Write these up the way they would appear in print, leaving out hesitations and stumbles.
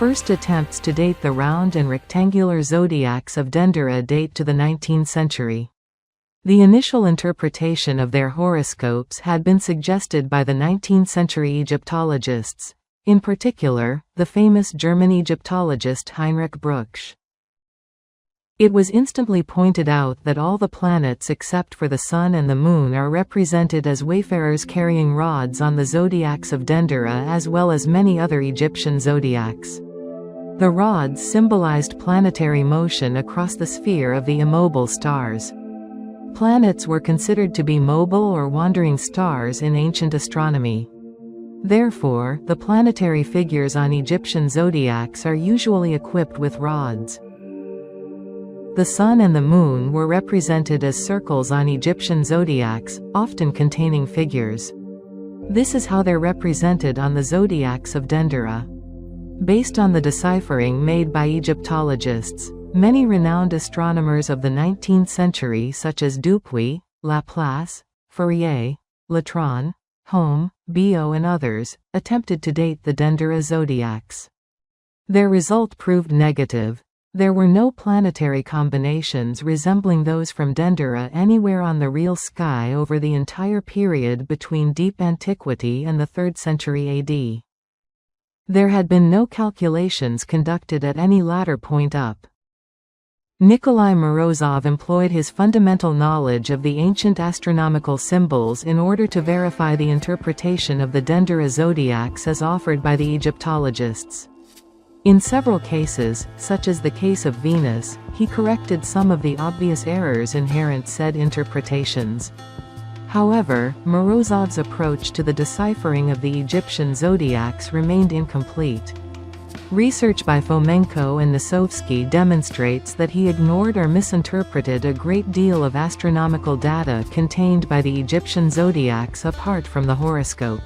first attempts to date the round and rectangular zodiacs of Dendera date to the 19th century. The initial interpretation of their horoscopes had been suggested by the 19th-century Egyptologists, in particular, the famous German Egyptologist Heinrich Brugsch. It was instantly pointed out that all the planets except for the Sun and the Moon are represented as wayfarers carrying rods on the zodiacs of Dendera as well as many other Egyptian zodiacs. The rods symbolized planetary motion across the sphere of the immobile stars. Planets were considered to be mobile or wandering stars in ancient astronomy. Therefore, the planetary figures on Egyptian zodiacs are usually equipped with rods. The Sun and the Moon were represented as circles on Egyptian zodiacs, often containing figures. This is how they're represented on the zodiacs of Dendera. Based on the deciphering made by Egyptologists, many renowned astronomers of the 19th century such as Dupuy, Laplace, Fourier, Latran, Home, Biot and others, attempted to date the Dendera zodiacs. Their result proved negative. There were no planetary combinations resembling those from Dendera anywhere on the real sky over the entire period between Deep Antiquity and the 3rd century AD. There had been no calculations conducted at any latter point up. Nikolai Morozov employed his fundamental knowledge of the ancient astronomical symbols in order to verify the interpretation of the Dendera zodiacs as offered by the Egyptologists. In several cases, such as the case of Venus, he corrected some of the obvious errors inherent said interpretations. However, Morozov's approach to the deciphering of the Egyptian zodiacs remained incomplete. Research by Fomenko and Nosovsky demonstrates that he ignored or misinterpreted a great deal of astronomical data contained by the Egyptian zodiacs apart from the horoscope.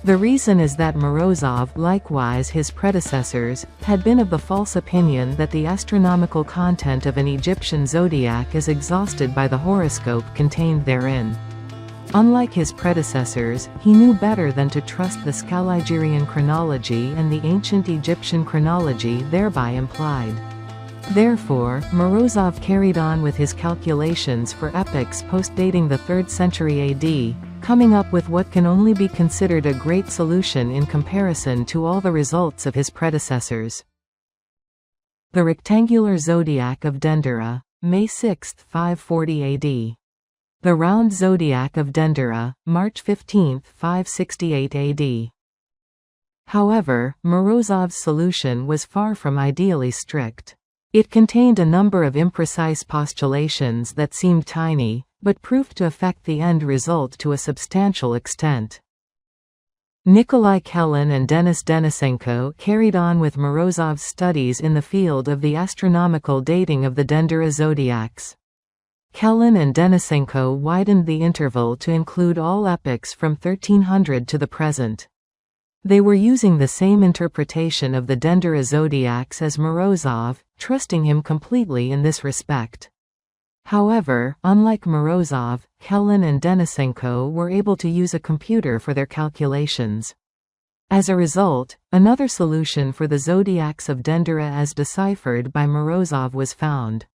The reason is that Morozov, likewise his predecessors, had been of the false opinion that the astronomical content of an Egyptian zodiac is exhausted by the horoscope contained therein. Unlike his predecessors, he knew better than to trust the Scaligerian chronology and the ancient Egyptian chronology thereby implied. Therefore, Morozov carried on with his calculations for epochs post-dating the 3rd century AD, coming up with what can only be considered a great solution in comparison to all the results of his predecessors. The rectangular zodiac of Dendera, May 6, 540 AD. The round zodiac of Dendera, March 15, 568 AD. However, Morozov's solution was far from ideally strict. It contained a number of imprecise postulations that seemed tiny, but proved to affect the end result to a substantial extent. Nikolai Kellen and Denis Denisenko carried on with Morozov's studies in the field of the astronomical dating of the Dendera zodiacs. Kellen and Denisenko widened the interval to include all epochs from 1300 to the present. They were using the same interpretation of the Dendera zodiacs as Morozov, trusting him completely in this respect. However, unlike Morozov, Kellen and Denisenko were able to use a computer for their calculations. As a result, another solution for the zodiacs of Dendera as deciphered by Morozov was found.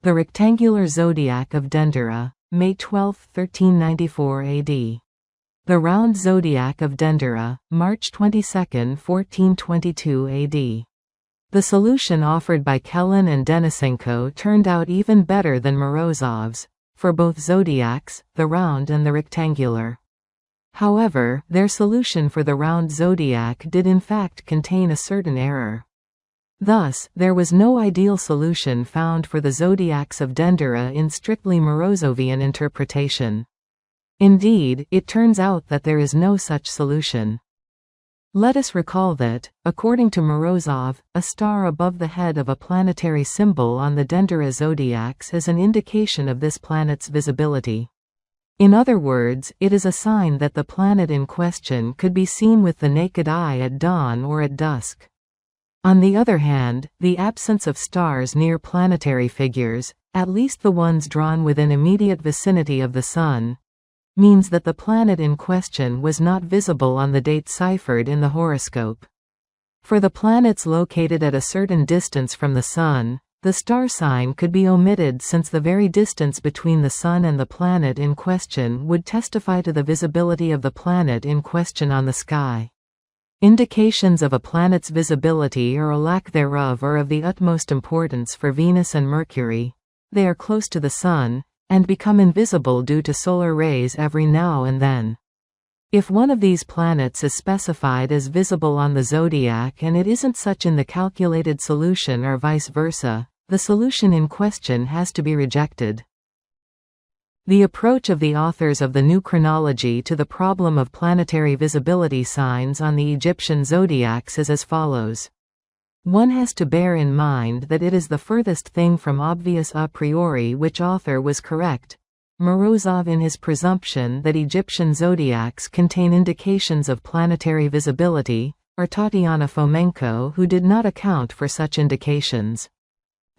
The rectangular zodiac of Dendera, May 12, 1394 AD. The round zodiac of Dendera, March 22, 1422 AD. The solution offered by Kellen and Denisenko turned out even better than Morozov's, for both zodiacs, the round and the rectangular. However, their solution for the round zodiac did in fact contain a certain error. Thus, there was no ideal solution found for the zodiacs of Dendera in strictly Morozovian interpretation. Indeed, it turns out that there is no such solution. Let us recall that, according to Morozov, a star above the head of a planetary symbol on the Dendera zodiacs is an indication of this planet's visibility. In other words, it is a sign that the planet in question could be seen with the naked eye at dawn or at dusk. On the other hand, the absence of stars near planetary figures, at least the ones drawn within immediate vicinity of the Sun, means that the planet in question was not visible on the date ciphered in the horoscope. For the planets located at a certain distance from the Sun, the star sign could be omitted since the very distance between the Sun and the planet in question would testify to the visibility of the planet in question on the sky. Indications of a planet's visibility or a lack thereof are of the utmost importance for Venus and Mercury. They are close to the Sun, and become invisible due to solar rays every now and then. If one of these planets is specified as visible on the zodiac and it isn't such in the calculated solution or vice versa, the solution in question has to be rejected. The approach of the authors of the New Chronology to the problem of planetary visibility signs on the Egyptian zodiacs is as follows. One has to bear in mind that it is the furthest thing from obvious a priori which author was correct, Morozov, in his presumption that Egyptian zodiacs contain indications of planetary visibility, or Tatiana Fomenko, who did not account for such indications.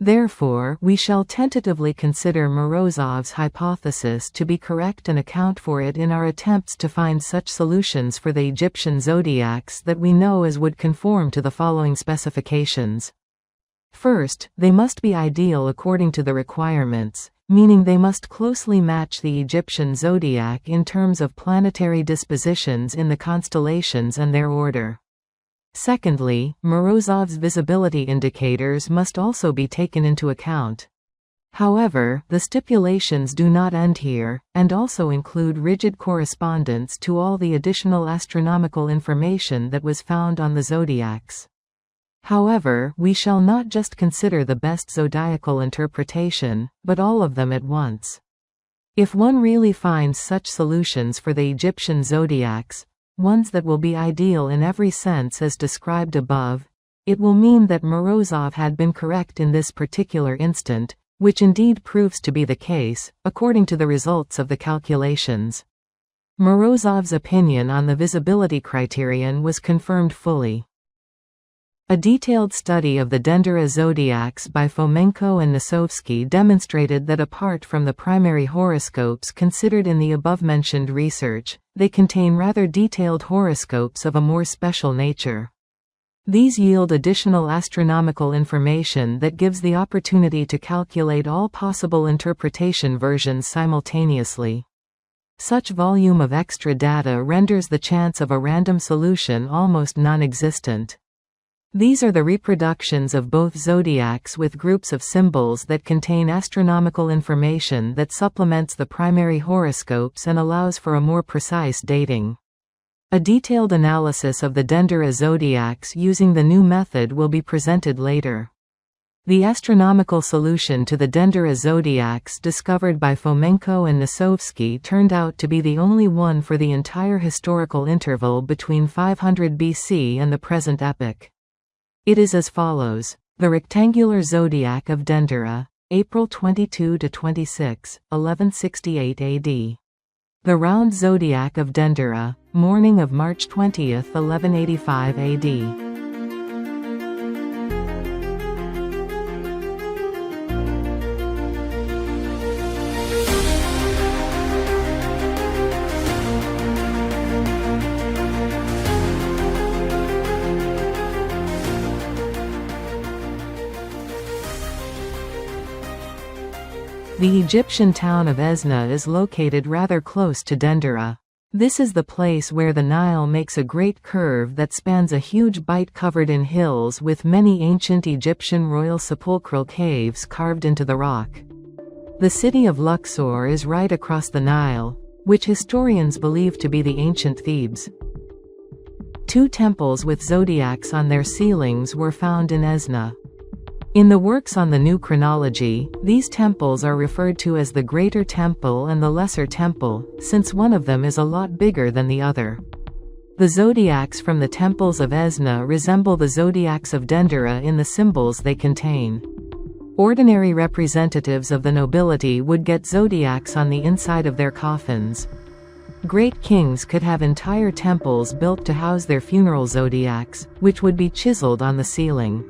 Therefore, we shall tentatively consider Morozov's hypothesis to be correct and account for it in our attempts to find such solutions for the Egyptian zodiacs that we know as would conform to the following specifications. First, they must be ideal according to the requirements, meaning they must closely match the Egyptian zodiac in terms of planetary dispositions in the constellations and their order. Secondly, Morozov's visibility indicators must also be taken into account. However, the stipulations do not end here, and also include rigid correspondence to all the additional astronomical information that was found on the zodiacs. However, we shall not just consider the best zodiacal interpretation, but all of them at once. If one really finds such solutions for the Egyptian zodiacs, ones that will be ideal in every sense as described above, it will mean that Morozov had been correct in this particular instant, which indeed proves to be the case, according to the results of the calculations. Morozov's opinion on the visibility criterion was confirmed fully. A detailed study of the Dendera zodiacs by Fomenko and Nosovsky demonstrated that apart from the primary horoscopes considered in the above-mentioned research, they contain rather detailed horoscopes of a more special nature. These yield additional astronomical information that gives the opportunity to calculate all possible interpretation versions simultaneously. Such volume of extra data renders the chance of a random solution almost non-existent. These are the reproductions of both zodiacs with groups of symbols that contain astronomical information that supplements the primary horoscopes and allows for a more precise dating. A detailed analysis of the Dendera zodiacs using the new method will be presented later. The astronomical solution to the Dendera zodiacs discovered by Fomenko and Nosovsky turned out to be the only one for the entire historical interval between 500 BC and the present epoch. It is as follows. The rectangular zodiac of Dendera, April 22–26, 1168 AD. The round zodiac of Dendera, morning of March 20, 1185 AD. The Egyptian town of Esna is located rather close to Dendera. This is the place where the Nile makes a great curve that spans a huge bight covered in hills with many ancient Egyptian royal sepulchral caves carved into the rock. The city of Luxor is right across the Nile, which historians believe to be the ancient Thebes. 2 temples with zodiacs on their ceilings were found in Esna. In the works on the New Chronology, these temples are referred to as the Greater Temple and the Lesser Temple, since one of them is a lot bigger than the other. The zodiacs from the temples of Esna resemble the zodiacs of Dendera in the symbols they contain. Ordinary representatives of the nobility would get zodiacs on the inside of their coffins. Great kings could have entire temples built to house their funeral zodiacs, which would be chiseled on the ceiling.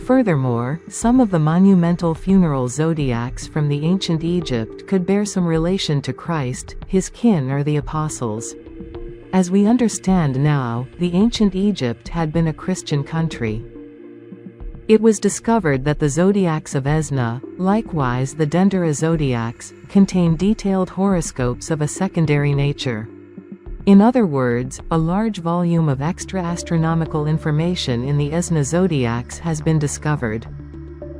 Furthermore, some of the monumental funeral zodiacs from the ancient Egypt could bear some relation to Christ, his kin or the apostles. As we understand now, the ancient Egypt had been a Christian country. It was discovered that the zodiacs of Esna, likewise the Dendera zodiacs, contain detailed horoscopes of a secondary nature. In other words, a large volume of extra astronomical information in the Esna zodiacs has been discovered.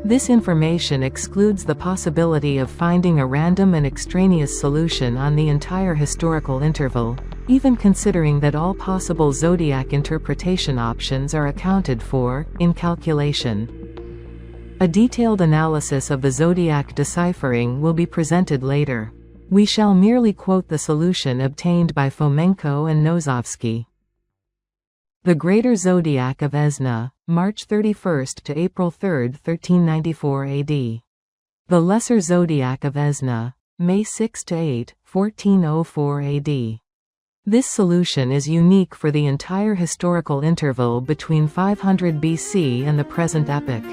This information excludes the possibility of finding a random and extraneous solution on the entire historical interval, even considering that all possible zodiac interpretation options are accounted for, in calculation. A detailed analysis of the zodiac deciphering will be presented later. We shall merely quote the solution obtained by Fomenko and Nosovsky. The Greater Zodiac of Esna, March 31 to April 3, 1394 AD. The Lesser Zodiac of Esna, May 6 to 8, 1404 AD. This solution is unique for the entire historical interval between 500 BC and the present epoch.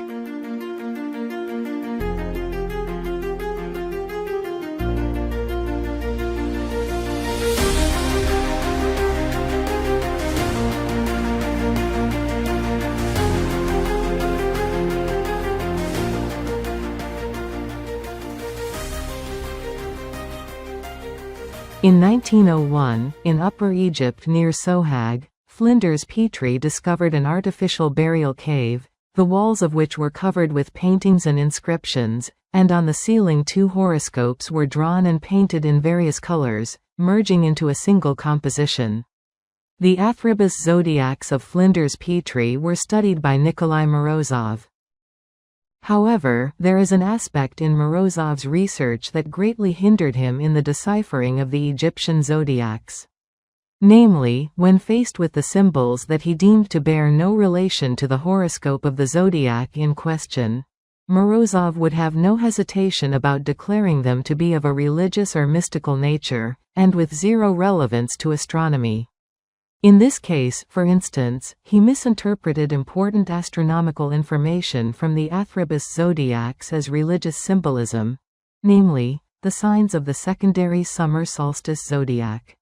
In 1901, in Upper Egypt near Sohag, Flinders Petrie discovered an artificial burial cave, the walls of which were covered with paintings and inscriptions, and on the ceiling 2 horoscopes were drawn and painted in various colors, merging into a single composition. The Athribis zodiacs of Flinders Petrie were studied by Nikolai Morozov. However, there is an aspect in Morozov's research that greatly hindered him in the deciphering of the Egyptian zodiacs. Namely, when faced with the symbols that he deemed to bear no relation to the horoscope of the zodiac in question, Morozov would have no hesitation about declaring them to be of a religious or mystical nature, and with zero relevance to astronomy. In this case, for instance, he misinterpreted important astronomical information from the Athribis zodiacs as religious symbolism, namely, the signs of the secondary summer solstice zodiac.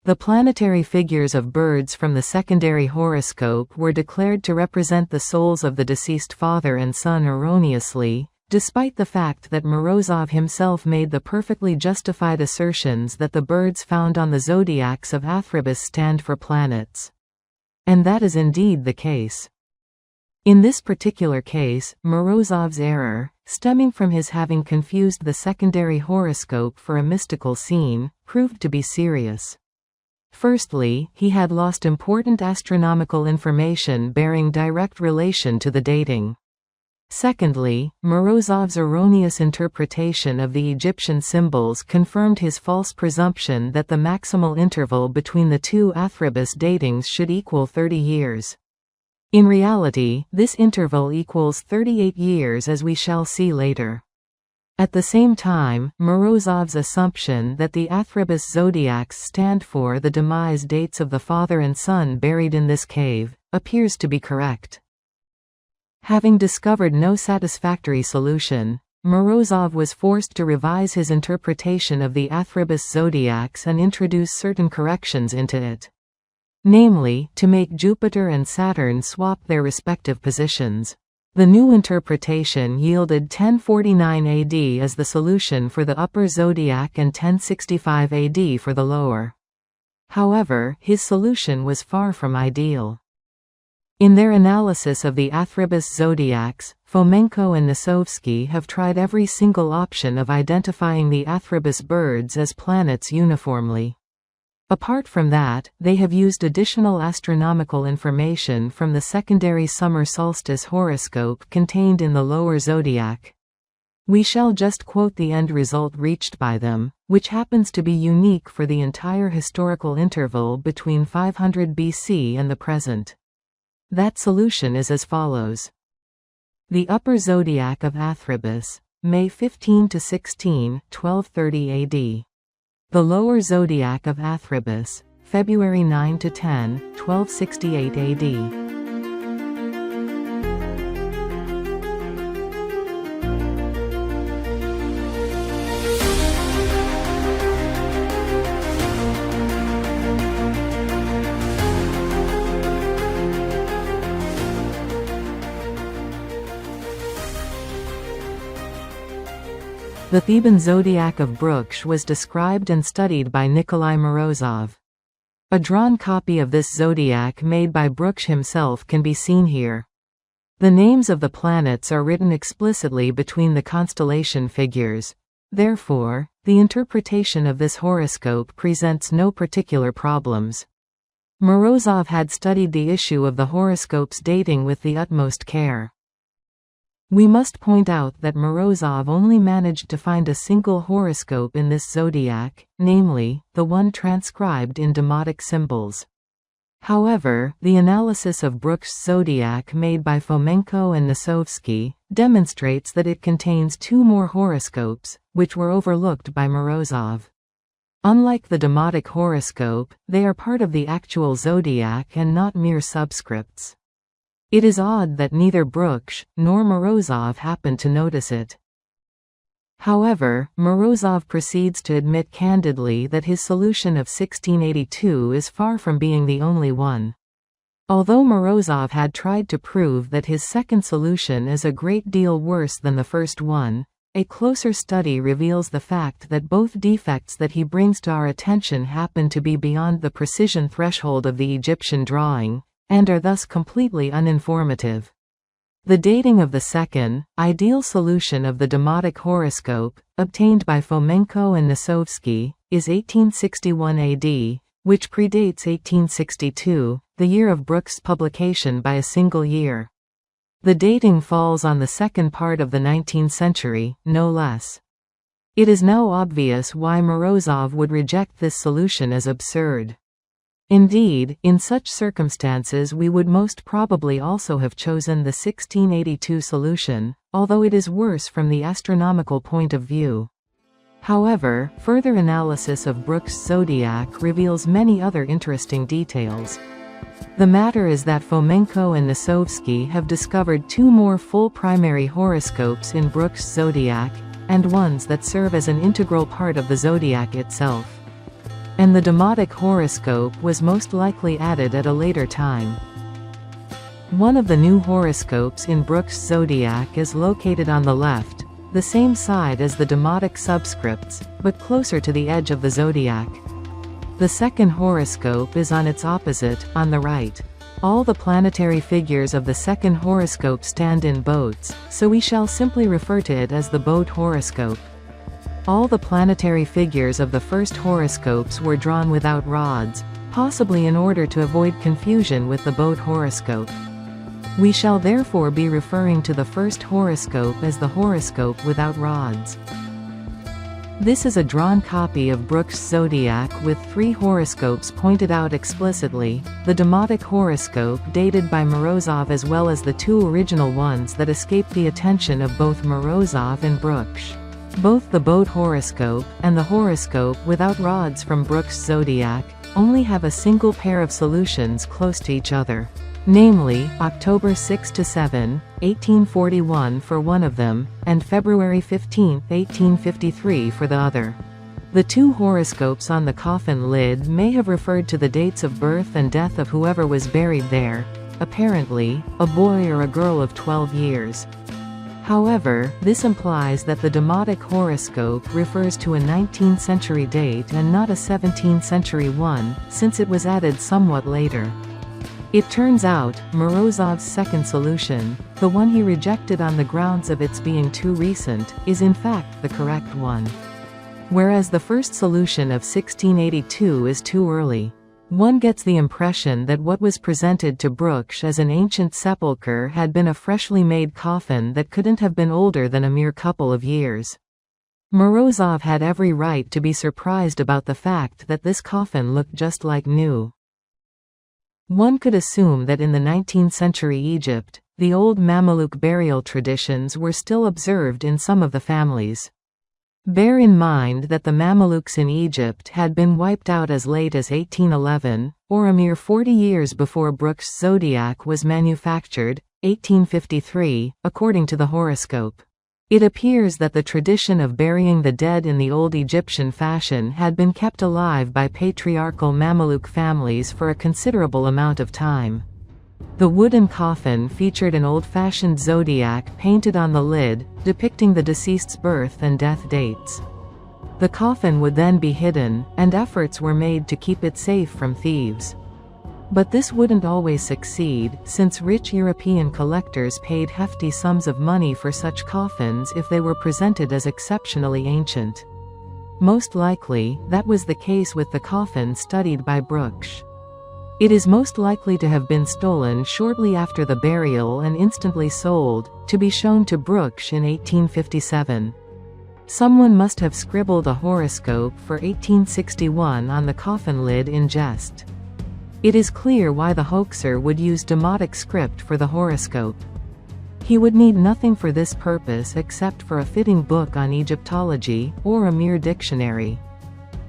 The planetary figures of birds from the secondary horoscope were declared to represent the souls of the deceased father and son erroneously, despite the fact that Morozov himself made the perfectly justified assertions that the birds found on the zodiacs of Athribis stand for planets. And that is indeed the case. In this particular case, Morozov's error, stemming from his having confused the secondary horoscope for a mystical scene, proved to be serious. Firstly, he had lost important astronomical information bearing direct relation to the dating. Secondly, Morozov's erroneous interpretation of the Egyptian symbols confirmed his false presumption that the maximal interval between the 2 Athribis datings should equal 30 years. In reality, this interval equals 38 years, as we shall see later. At the same time, Morozov's assumption that the Athribis zodiacs stand for the demise dates of the father and son buried in this cave, appears to be correct. Having discovered no satisfactory solution, Morozov was forced to revise his interpretation of the Athribis zodiacs and introduce certain corrections into it. Namely, to make Jupiter and Saturn swap their respective positions. The new interpretation yielded 1049 AD as the solution for the upper zodiac and 1065 AD for the lower. However, his solution was far from ideal. In their analysis of the Athribis zodiacs, Fomenko and Nosovsky have tried every single option of identifying the Athribis birds as planets uniformly. Apart from that, they have used additional astronomical information from the secondary summer solstice horoscope contained in the lower zodiac. We shall just quote the end result reached by them, which happens to be unique for the entire historical interval between 500 BC and the present. That solution is as follows. The upper zodiac of Athribis, May 15 to 16, 1230 AD. The lower zodiac of Athribis, February 9 to 10, 1268 AD. The Theban zodiac of Brugsch was described and studied by Nikolai Morozov. A drawn copy of this zodiac made by Brugsch himself can be seen here. The names of the planets are written explicitly between the constellation figures. Therefore, the interpretation of this horoscope presents no particular problems. Morozov had studied the issue of the horoscope's dating with the utmost care. We must point out that Morozov only managed to find a single horoscope in this zodiac, namely, the one transcribed in demotic symbols. However, the analysis of Brugsch's zodiac made by Fomenko and Nosovsky demonstrates that it contains two more horoscopes, which were overlooked by Morozov. Unlike the demotic horoscope, they are part of the actual zodiac and not mere subscripts. It is odd that neither Brugsch nor Morozov happened to notice it. However, Morozov proceeds to admit candidly that his solution of 1682 is far from being the only one. Although Morozov had tried to prove that his second solution is a great deal worse than the first one, a closer study reveals the fact that both defects that he brings to our attention happen to be beyond the precision threshold of the Egyptian drawing, and are thus completely uninformative. The dating of the second, ideal solution of the demotic horoscope, obtained by Fomenko and Nosovsky, is 1861 AD, which predates 1862, the year of Brugsch's publication by a single year. The dating falls on the second part of the 19th century, no less. It is now obvious why Morozov would reject this solution as absurd. Indeed, in such circumstances we would most probably also have chosen the 1682 solution, although it is worse from the astronomical point of view. However, further analysis of Brugsch's zodiac reveals many other interesting details. The matter is that Fomenko and Nosovsky have discovered two more full primary horoscopes in Brugsch's zodiac, and ones that serve as an integral part of the zodiac itself. And the demotic horoscope was most likely added at a later time. One of the new horoscopes in Brugsch's zodiac is located on the left, the same side as the demotic subscripts, but closer to the edge of the zodiac. The second horoscope is on its opposite, on the right. All the planetary figures of the second horoscope stand in boats, so we shall simply refer to it as the boat horoscope. All the planetary figures of the first horoscopes were drawn without rods, possibly in order to avoid confusion with the boat horoscope. We shall therefore be referring to the first horoscope as the horoscope without rods. This is a drawn copy of Brugsch's zodiac with three horoscopes pointed out explicitly, the demotic horoscope dated by Morozov as well as the two original ones that escaped the attention of both Morozov and Brugsch. Both the boat horoscope, and the horoscope without rods from Brugsch's zodiac, only have a single pair of solutions close to each other. Namely, October 6–7, 1841 for one of them, and February 15, 1853 for the other. The two horoscopes on the coffin lid may have referred to the dates of birth and death of whoever was buried there, apparently, a boy or a girl of 12 years. However, this implies that the demotic horoscope refers to a 19th century date and not a 17th century one, since it was added somewhat later. It turns out, Morozov's second solution, the one he rejected on the grounds of its being too recent, is in fact the correct one. Whereas the first solution of 1682 is too early. One gets the impression that what was presented to Brugsch as an ancient sepulchre had been a freshly made coffin that couldn't have been older than a mere couple of years. Morozov had every right to be surprised about the fact that this coffin looked just like new. One could assume that in the 19th century Egypt, the old Mameluke burial traditions were still observed in some of the families. Bear in mind that the Mamelukes in Egypt had been wiped out as late as 1811, or a mere 40 years before Brugsch's zodiac was manufactured, 1853, according to the horoscope. It appears that the tradition of burying the dead in the old Egyptian fashion had been kept alive by patriarchal Mameluke families for a considerable amount of time. The wooden coffin featured an old-fashioned zodiac painted on the lid, depicting the deceased's birth and death dates. The coffin would then be hidden, and efforts were made to keep it safe from thieves. But this wouldn't always succeed, since rich European collectors paid hefty sums of money for such coffins if they were presented as exceptionally ancient. Most likely, that was the case with the coffin studied by Brugsch. It is most likely to have been stolen shortly after the burial and instantly sold, to be shown to Brugsch in 1857. Someone must have scribbled a horoscope for 1861 on the coffin lid in jest. It is clear why the hoaxer would use Demotic script for the horoscope. He would need nothing for this purpose except for a fitting book on Egyptology, or a mere dictionary.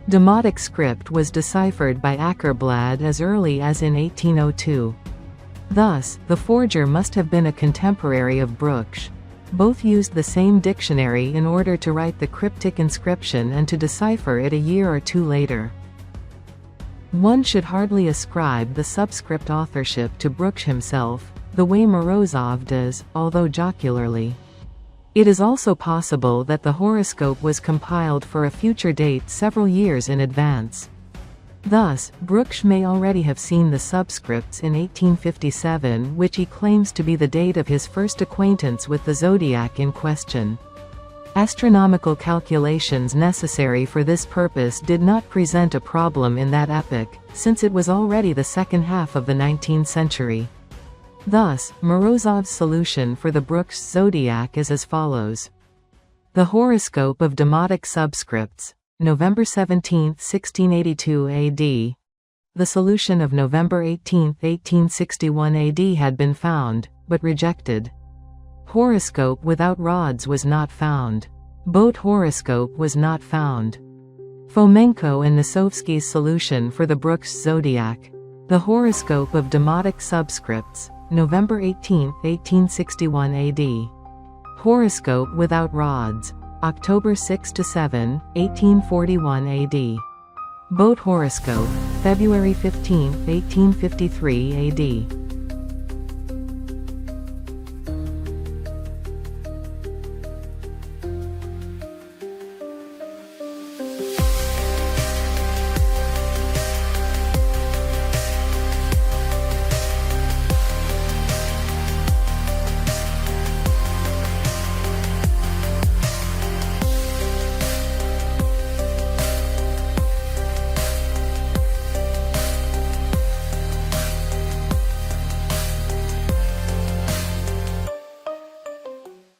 Demotic script was deciphered by Ackerblad as early as in 1802. Thus, the forger must have been a contemporary of Brugsch. Both used the same dictionary in order to write the cryptic inscription and to decipher it a year or two later. One should hardly ascribe the subscript authorship to Brugsch himself, the way Morozov does, although jocularly. It is also possible that the horoscope was compiled for a future date several years in advance. Thus, Brugsch may already have seen the subscripts in 1857, which he claims to be the date of his first acquaintance with the zodiac in question. Astronomical calculations necessary for this purpose did not present a problem in that epoch, since it was already the second half of the 19th century. Thus, Morozov's solution for the Brugsch zodiac is as follows. The horoscope of Demotic subscripts. November 17, 1682 AD. The solution of November 18, 1861 AD had been found, but rejected. Horoscope without rods was not found. Boat horoscope was not found. Fomenko and Nosovsky's solution for the Brugsch zodiac. The horoscope of Demotic subscripts. November 18, 1861 AD. Horoscope without rods. October 6–7, 1841 AD. Boat horoscope. February 15, 1853 AD.